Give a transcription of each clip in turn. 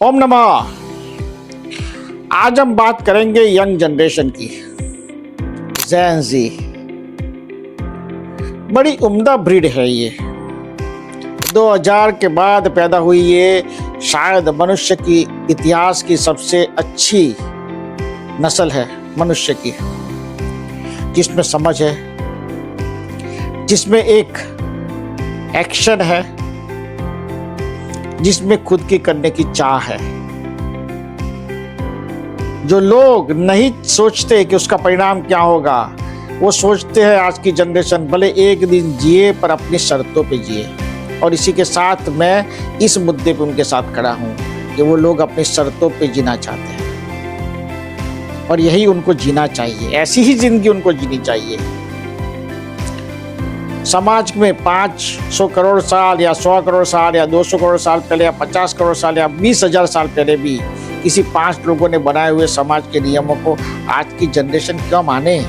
ओम नमः। आज हम बात करेंगे यंग जनरेशन की, जेन जी। बड़ी उम्दा ब्रीड है ये। 2000 के बाद पैदा हुई ये शायद मनुष्य की इतिहास की सबसे अच्छी नस्ल है मनुष्य की, जिसमें समझ है, जिसमें एक एक्शन है, जिसमें खुद की करने की चाह है। जो लोग नहीं सोचते कि उसका परिणाम क्या होगा, वो सोचते हैं आज की जनरेशन भले एक दिन जिए पर अपनी शर्तों पे जिए। और इसी के साथ मैं इस मुद्दे पे उनके साथ खड़ा हूं कि वो लोग अपनी शर्तों पे जीना चाहते हैं और यही उनको जीना चाहिए, ऐसी ही जिंदगी उनको जीनी चाहिए। समाज में 500 करोड़ साल या 100 करोड़ साल या 200 करोड़ साल पहले या 50 करोड़ साल या 20,000 साल पहले भी किसी 5 लोगों ने बनाए हुए समाज के नियमों को आज की जनरेशन क्यों माने?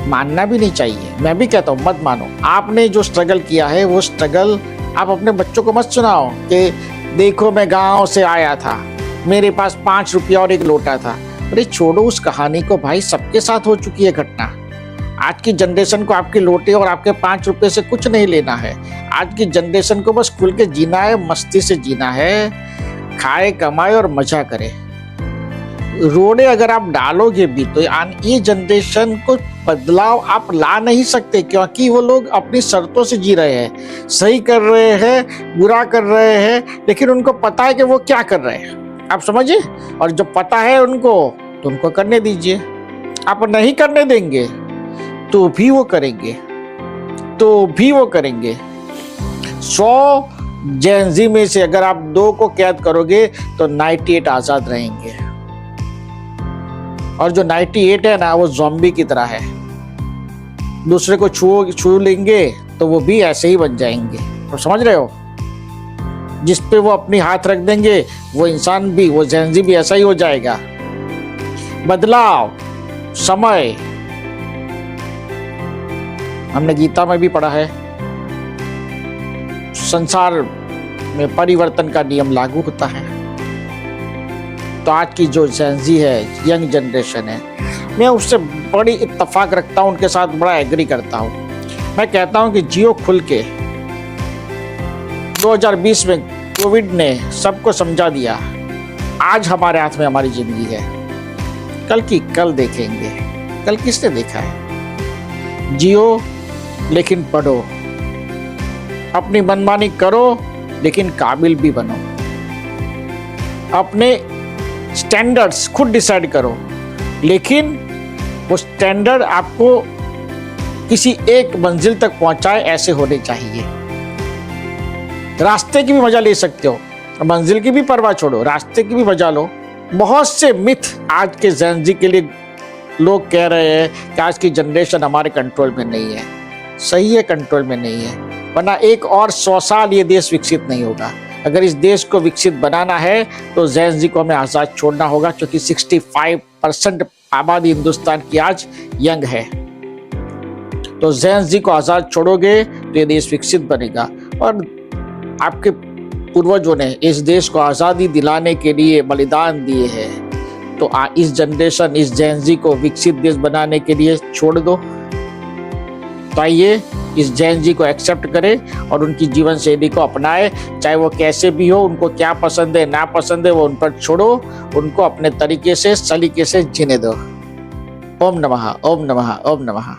मानना भी नहीं चाहिए। मैं भी कहता हूँ मत मानो। आपने जो स्ट्रगल किया है वो स्ट्रगल आप अपने बच्चों को मत सुनाओ कि देखो मैं गांव से आया था, मेरे पास 5 रुपया और एक लोटा था। अरे छोड़ो उस कहानी को भाई, सबके साथ हो चुकी है घटना। आज की जनरेशन को आपके लोटे और आपके 5 रुपए से कुछ नहीं लेना है। आज की जनरेशन को बस खुल के जीना है, मस्ती से जीना है, खाए कमाए और मजा करे। रोड़े अगर आप डालोगे भी तो ये जनरेशन को बदलाव आप ला नहीं सकते, क्योंकि वो लोग अपनी शर्तों से जी रहे हैं। सही कर रहे हैं, बुरा कर रहे हैं, लेकिन उनको पता है कि वो क्या कर रहे हैं। आप समझिए। और जब पता है उनको तो उनको करने दीजिए। आप नहीं करने देंगे तो भी वो करेंगे, 100 जेन में से अगर आप 2 को कैद करोगे तो 98 आजाद रहेंगे। और जो 98 है ना, वो ज़ॉम्बी की तरह है। दूसरे को छू लेंगे तो वो भी ऐसे ही बन जाएंगे। तो समझ रहे हो? जिस पे वो अपनी हाथ रख देंगे वो इंसान भी, वो जेन भी ऐसा ही हो जाएगा। बदलाव, समय, हमने गीता में भी पढ़ा है, संसार में परिवर्तन का नियम लागू होता है। तो आज की जो जेन जी है, यंग जनरेशन है, मैं उससे बड़ी इत्तेफाक रखता हूं, उनके साथ बड़ा एग्री करता हूं। मैं कहता हूं कि जियो खुल के। 2020 में कोविड ने सबको समझा दिया। आज हमारे हाथ में हमारी जिंदगी है, कल की कल देखेंगे। कल किसने देखा है? जियो लेकिन पढ़ो, अपनी मनमानी करो लेकिन काबिल भी बनो। अपने स्टैंडर्ड्स खुद डिसाइड करो, लेकिन वो स्टैंडर्ड आपको किसी एक मंजिल तक पहुंचाए ऐसे होने चाहिए। रास्ते की भी मजा ले सकते हो, मंजिल की भी परवाह छोड़ो, रास्ते की भी मजा लो। बहुत से मिथ आज के जेन जी के लिए लोग कह रहे हैं कि आज की जनरेशन हमारे कंट्रोल में नहीं है। सही है, कंट्रोल में नहीं है, वरना एक और 100 साल ये देश विकसित नहीं होगा। अगर इस देश को विकसित बनाना है तो जेन जी को हमें आज़ाद छोड़ना होगा, क्योंकि 65% आबादी हिंदुस्तान की आज यंग है। तो जेन जी को आज़ाद छोड़ोगे तो ये देश विकसित बनेगा। और आपके पूर्वजों ने इस देश को आज़ादी दिलाने के लिए बलिदान दिए हैं, तो इस जनरेशन, इस जेन जी को विकसित देश बनाने के लिए छोड़ दो। तो आइए इस जेन जी को एक्सेप्ट करें और उनकी जीवन शैली को अपनाएं, चाहे वो कैसे भी हो। उनको क्या पसंद है ना पसंद है वो उन पर छोड़ो, उनको अपने तरीके से, सलीके से जीने दो। ओम नमः, ओम नमः, ओम नमः।